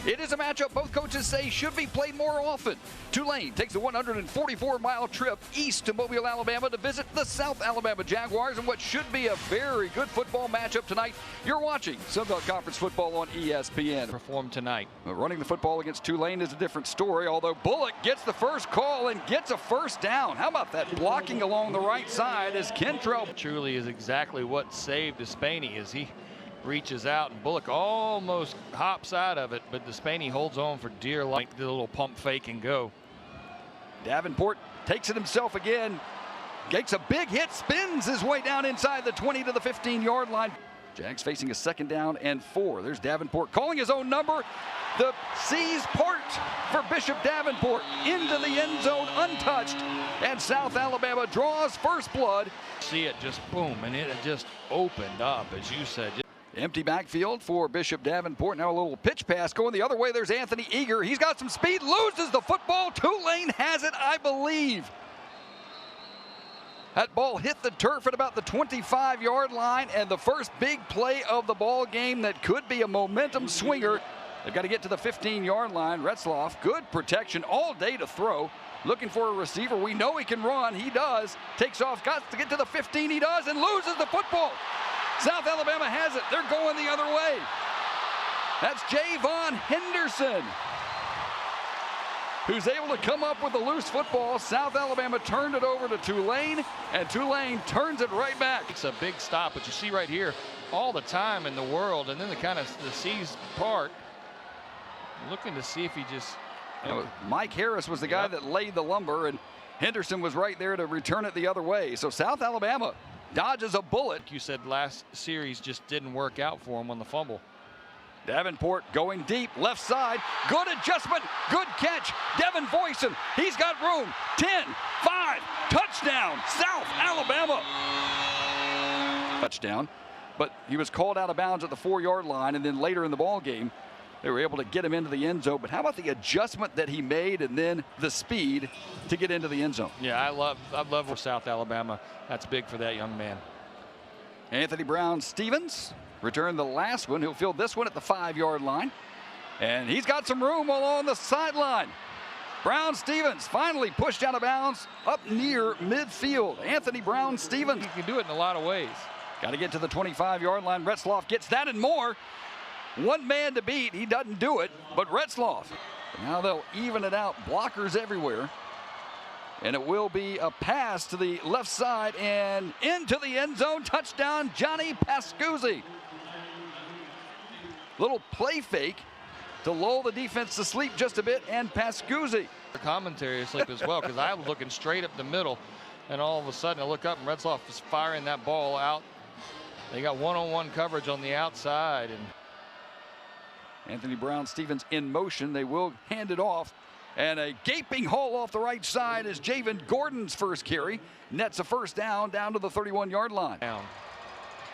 It is a matchup both coaches say should be played more often. Tulane takes a 144-mile trip east to Mobile, Alabama to visit the South Alabama Jaguars in what should be a very good football matchup tonight. You're watching Sun Belt Conference football on ESPN. Perform tonight. Running the football against Tulane is a different story, although Bullock gets the first call and gets a first down. How about that blocking along the right side as Kentrell Truly is exactly what saved Despaney as he reaches out, and Bullock almost hops out of it, but Despaney holds on for dear life. The little pump fake and go. Davenport takes it himself again, gets a big hit, spins his way down inside the 20 to the 15-yard line. Jags facing a 2nd down and 4. There's Davenport calling his own number. The C's part for Bishop Davenport into the end zone untouched, and South Alabama draws first blood. See it just boom, and it just opened up, as you said. Empty backfield for Bishop Davenport. Now a little pitch pass going the other way. There's Anthony Eager. He's got some speed, loses the football. Tulane has it, I believe. That ball hit the turf at about the 25-yard line, and the first big play of the ball game that could be a momentum swinger. They've got to get to the 15-yard line. Retzloff, good protection all day to throw. Looking for a receiver. We know he can run. He does. Takes off, got to get to the 15. He does, and loses the football. South Alabama has it. They're going the other way. That's Javon Henderson, who's able to come up with a loose football. South Alabama turned it over to Tulane, and Tulane turns it right back. It's a big stop, but you see right here, all the time in the world, and then the C's part, looking to see if he just... Mike Harris was the guy that laid the lumber, and Henderson was right there to return it the other way. So South Alabama dodges a bullet. You said last series just didn't work out for him on the fumble. Davenport going deep, left side, good adjustment, good catch. Devin Voisin, he's got room. 10, 5, touchdown, South Alabama. Touchdown, but he was called out of bounds at the 4-yard line, and then later in the ball game, they were able to get him into the end zone. But how about the adjustment that he made and then the speed to get into the end zone? Yeah, I love for South Alabama. That's big for that young man. Anthony Brown-Stevens returned the last one. He'll field this one at the 5-yard line. And he's got some room along the sideline. Brown-Stevens finally pushed out of bounds up near midfield. Anthony Brown-Stevens. He can do it in a lot of ways. Got to get to the 25-yard line. Retzloff gets that and more. One man to beat. He doesn't do it, but Retzloff. Now they'll even it out. Blockers everywhere. And it will be a pass to the left side and into the end zone. Touchdown, Johnny Pascuzzi. Little play fake to lull the defense to sleep just a bit, and Pascuzzi. Commentary asleep as well, because I was looking straight up the middle, and all of a sudden I look up and Retzloff is firing that ball out. They got one-on-one coverage on the outside, and Anthony Brown-Stevens in motion. They will hand it off. And a gaping hole off the right side is Javen Gordon's first carry. Nets a first down to the 31-yard line.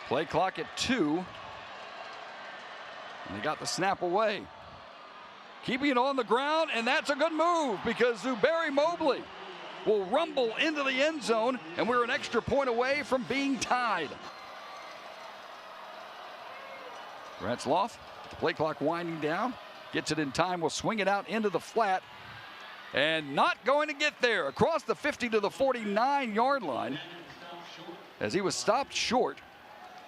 Play clock at 2. And they got the snap away. Keeping it on the ground, and that's a good move because Zuberi Mobley will rumble into the end zone, and we're an extra point away from being tied. Retzloff. The play clock winding down, gets it in time, will swing it out into the flat, and not going to get there. Across the 50 to the 49-yard line as he was stopped short.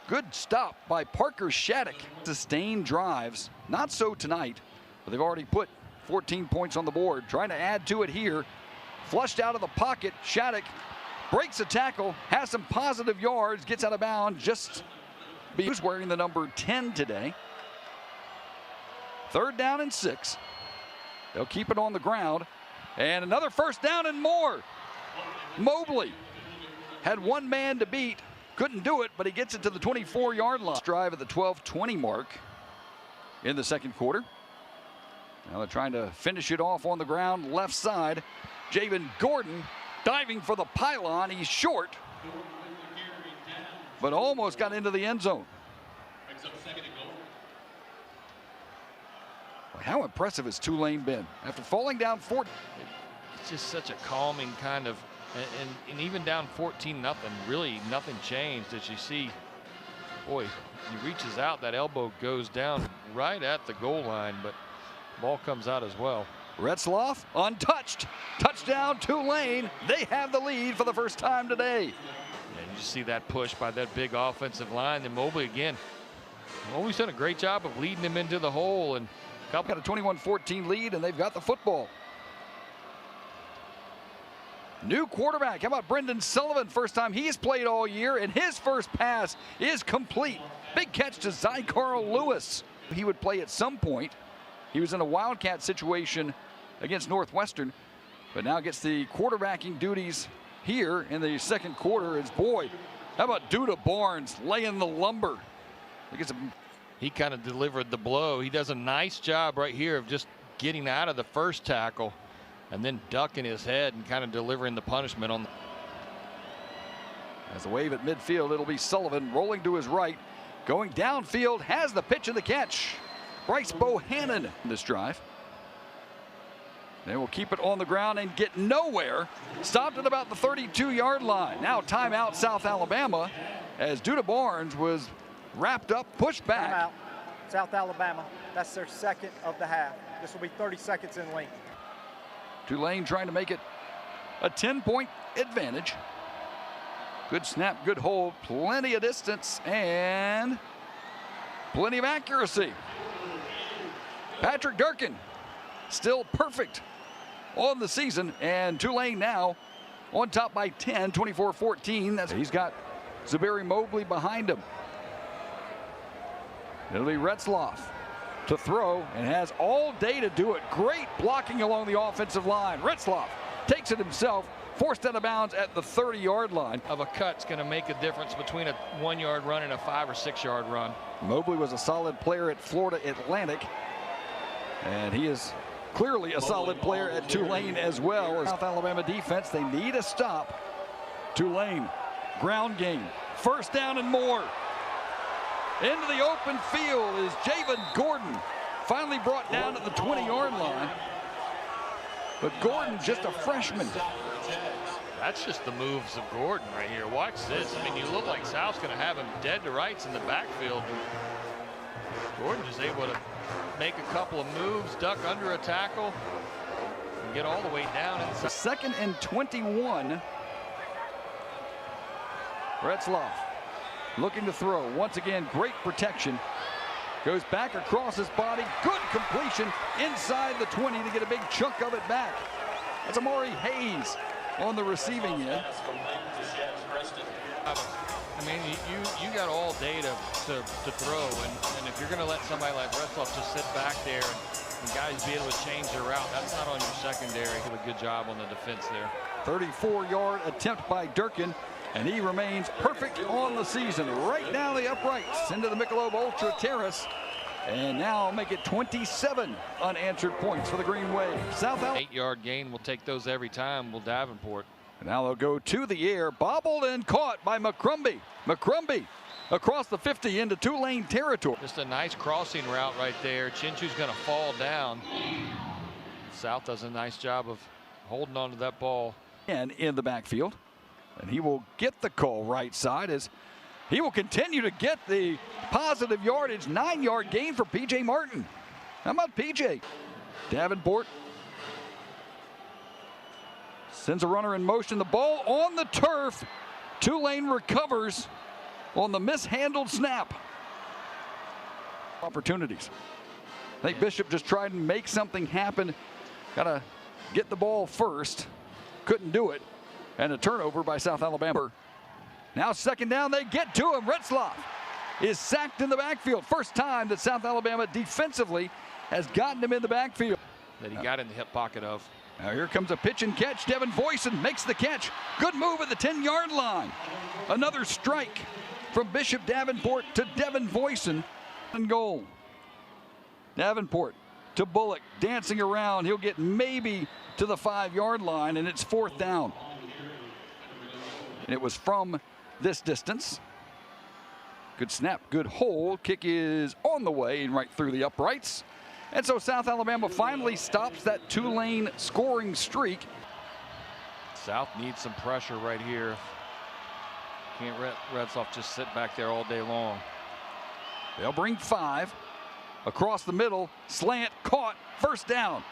Good stop by Parker Shattuck. Sustained drives, not so tonight, but they've already put 14 points on the board. Trying to add to it here. Flushed out of the pocket, Shattuck breaks a tackle, has some positive yards, gets out of bounds, just who's wearing the number 10 today. 3rd down and 6. They'll keep it on the ground. And another first down and more. Mobley had one man to beat. Couldn't do it, but he gets it to the 24-yard line. Drive at the 12:20 mark in the second quarter. Now they're trying to finish it off on the ground, left side. Javen Gordon diving for the pylon. He's short, but almost got into the end zone. How impressive has Tulane been? After falling down 4. It's just such a calming kind of, and even down 14-0, really nothing changed. As you see, boy, he reaches out, that elbow goes down right at the goal line, but Ball comes out as well. Retzloff untouched. Touchdown Tulane. They have the lead for the first time today. And you see that push by that big offensive line. And Mobley again. Mobley's done a great job of leading him into the hole. And got a 21-14 lead, and they've got the football. New quarterback. How about Brendan Sullivan? First time he's played all year, and his first pass is complete. Big catch to Zycarl Lewis. He would play at some point. He was in a Wildcat situation against Northwestern, but now gets the quarterbacking duties here in the second quarter. Is boy, how about Duda Barnes laying the lumber? He kind of delivered the blow. He does a nice job right here of just getting out of the first tackle and then ducking his head and kind of delivering the punishment on. As a wave at midfield, it'll be Sullivan rolling to his right, going downfield, has the pitch and the catch. Bryce Bohannon in this drive. They will keep it on the ground and get nowhere. Stopped at about the 32-yard line. Now timeout South Alabama as Duda Barnes was wrapped up, pushed back. Timeout South Alabama. That's their second of the half. This will be 30 seconds in length. Tulane trying to make it a 10-point advantage. Good snap, good hold, plenty of distance, and plenty of accuracy. Patrick Durkin still perfect on the season, and Tulane now on top by 10, 24-14. He's got Zabari Mobley behind him. It'll be Retzloff to throw, and has all day to do it. Great blocking along the offensive line. Retzloff takes it himself, forced out of bounds at the 30-yard line. Of a cut's going to make a difference between a 1-yard run and a 5- or 6-yard run. Mobley was a solid player at Florida Atlantic, and he is clearly a solid player at Tulane as well. South Alabama defense, they need a stop. Tulane, ground game, first down and more. Into the open field is Javen Gordon. Finally brought down at the 20-yard line. But Gordon, just a freshman. That's just the moves of Gordon right here. Watch this. I mean, you look like South's going to have him dead to rights in the backfield. Gordon is able to make a couple of moves, duck under a tackle, and get all the way down inside. Second and 21. Retzloff looking to throw. Once again, great protection. Goes back across his body. Good completion inside the 20 to get a big chunk of it back. That's Amari Hayes on the receiving end. I mean, you got all day to throw, and if you're going to let somebody like Retzloff just sit back there and guys be able to change their route, that's not on your secondary. Did a good job on the defense there. 34-yard attempt by Durkin, and he remains perfect on the season. Right down the uprights into the Michelob Ultra Terrace, and now make it 27 unanswered points for the Green Wave. South Alabama. 8-yard gain, we'll take those every time. Will Davenport. And now they'll go to the air, bobbled and caught by McCrumbie. McCrumbie across the 50 into Tulane territory. Just a nice crossing route right there. Chinchu's going to fall down. South does a nice job of holding on to that ball. And in the backfield, and he will get the call right side as he will continue to get the positive yardage. 9-yard gain for P.J. Martin. How about P.J.? Davenport sends a runner in motion. The ball on the turf. Tulane recovers on the mishandled snap. Opportunities. I think Bishop just tried to make something happen. Got to get the ball first. Couldn't do it. And a turnover by South Alabama. Now second down, they get to him. Retzloff is sacked in the backfield. First time that South Alabama defensively has gotten him in the backfield. That he got in the hip pocket of. Now here comes a pitch and catch. Devin Voisin makes the catch. Good move at the 10-yard line. Another strike from Bishop Davenport to Devin Voisin. And goal. Davenport to Bullock, dancing around. He'll get maybe to the 5-yard line, and it's fourth down. And it was from this distance. Good snap, good hold. Kick is on the way and right through the uprights. And so South Alabama finally stops that Tulane scoring streak. South needs some pressure right here. Can't Retzloff just sit back there all day long. They'll bring 5. Across the middle, slant, caught, first down.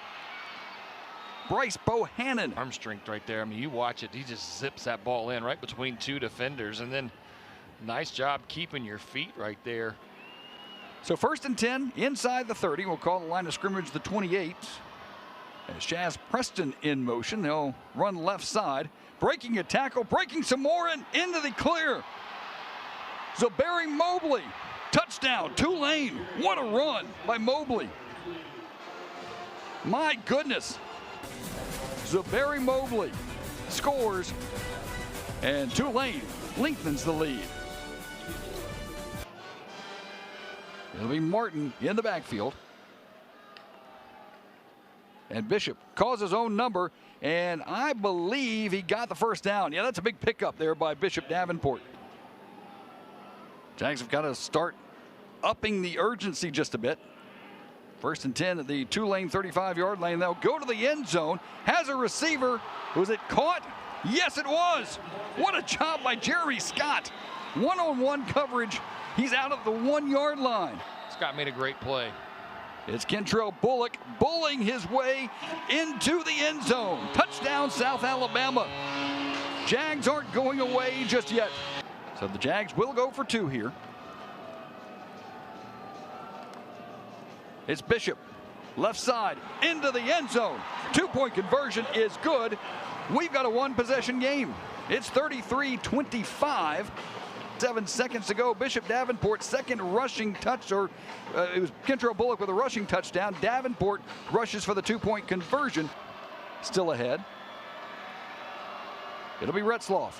Bryce Bohannon. Arm strength right there. I mean, you watch it. He just zips that ball in right between two defenders. And then nice job keeping your feet right there. So 1st and 10 inside the 30. We'll call the line of scrimmage the 28. As Chaz Preston in motion, they'll run left side. Breaking a tackle, breaking some more, and into the clear. Zabari Mobley, touchdown, Tulane. What a run by Mobley. My goodness. Zabari Mobley scores, and Tulane lengthens the lead. It'll be Martin in the backfield. And Bishop calls his own number, and I believe he got the first down. Yeah, that's a big pickup there by Bishop Davenport. Jags have got to start upping the urgency just a bit. 1st and 10 at the Tulane 35-yard line. They'll go to the end zone. Has a receiver. Was it caught? Yes, it was. What a job by Jeremy Scott. One-on-one coverage. He's out at the 1-yard line. Scott made a great play. It's Kentrell Bullock bullying his way into the end zone. Touchdown, South Alabama. Jags aren't going away just yet. So the Jags will go for 2 here. It's Bishop, left side, into the end zone. 2-point conversion is good. We've got a 1-possession game. It's 33-25. 7 seconds to go. Bishop Davenport, second rushing touch, or it was Kentrell Bullock with a rushing touchdown. Davenport rushes for the 2-point conversion. Still ahead. It'll be Retzloff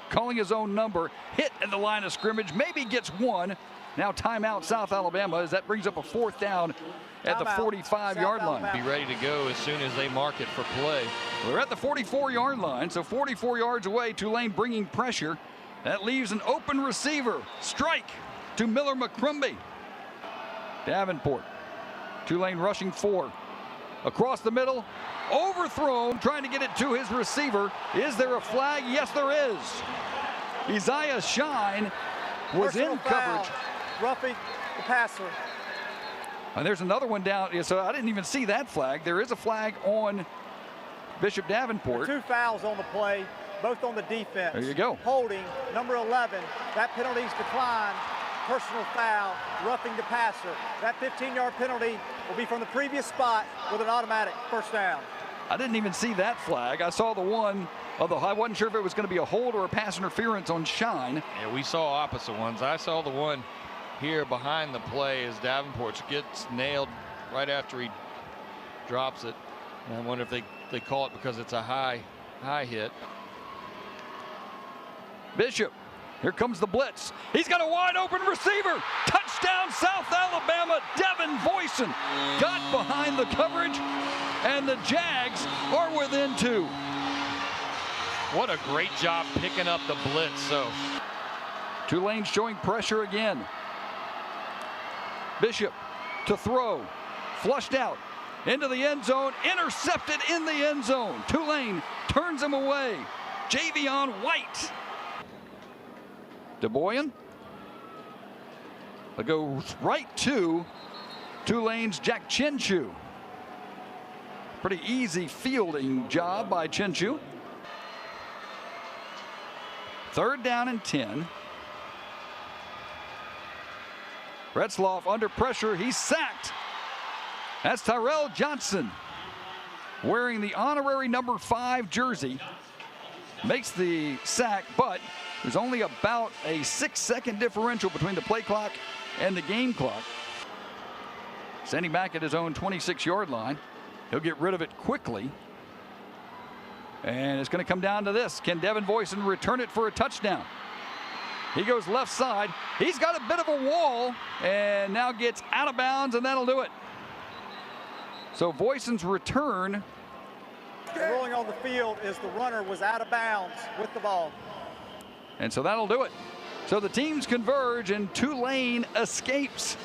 calling his own number. Hit at the line of scrimmage. Maybe gets 1. Now timeout South Alabama, as that brings up a 4th down at the 45-yard line. Be ready to go as soon as they mark it for play. We're at the 44-yard line, so 44 yards away. Tulane bringing pressure. That leaves an open receiver. Strike to Miller McCrumbie. Davenport. Tulane rushing 4. Across the middle. Overthrown. Trying to get it to his receiver. Is there a flag? Yes, there is. Isaiah Shine was Personal in foul. coverage. Roughing the passer. And there's another one down. So I didn't even see that flag. There is a flag on Bishop Davenport. 2 fouls on the play, both on the defense. There you go. Holding, number 11. That penalty's declined. Personal foul, roughing the passer. That 15-yard penalty will be from the previous spot with an automatic first down. I didn't even see that flag. I saw the one of the, I wasn't sure if it was going to be a hold or a pass interference on Shine. Yeah, we saw opposite ones. I saw the one here behind the play as Davenport gets nailed right after he drops it. And I wonder if they call it because it's a high hit. Bishop, here comes the blitz. He's got a wide open receiver. Touchdown, South Alabama. Devin Voisin got behind the coverage, and the Jags are within 2. What a great job picking up the blitz. So Tulane showing pressure again. Bishop to throw, flushed out into the end zone, intercepted in the end zone. Tulane turns him away. Javion White. DeBoyan. They'll go right to Tulane's Jack Chinchu. Pretty easy fielding job by Chinchu. 3rd down and 10. Retzloff under pressure. He's sacked. That's Tyrell Johnson wearing the honorary number 5 jersey. Makes the sack, but there's only about a 6-second differential between the play clock and the game clock. Standing back at his own 26-yard line. He'll get rid of it quickly. And it's going to come down to this. Can Devin Voisin return it for a touchdown? He goes left side. He's got a bit of a wall and now gets out of bounds, and that'll do it. So Voisin's return. The ruling on the field is the runner was out of bounds with the ball. And so that'll do it. So the teams converge and Tulane escapes.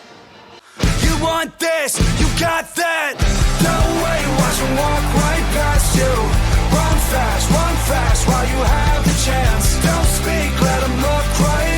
You want this, you got that. No way, watch them walk right past you. Run fast while you have the chance. Don't speak, let them look right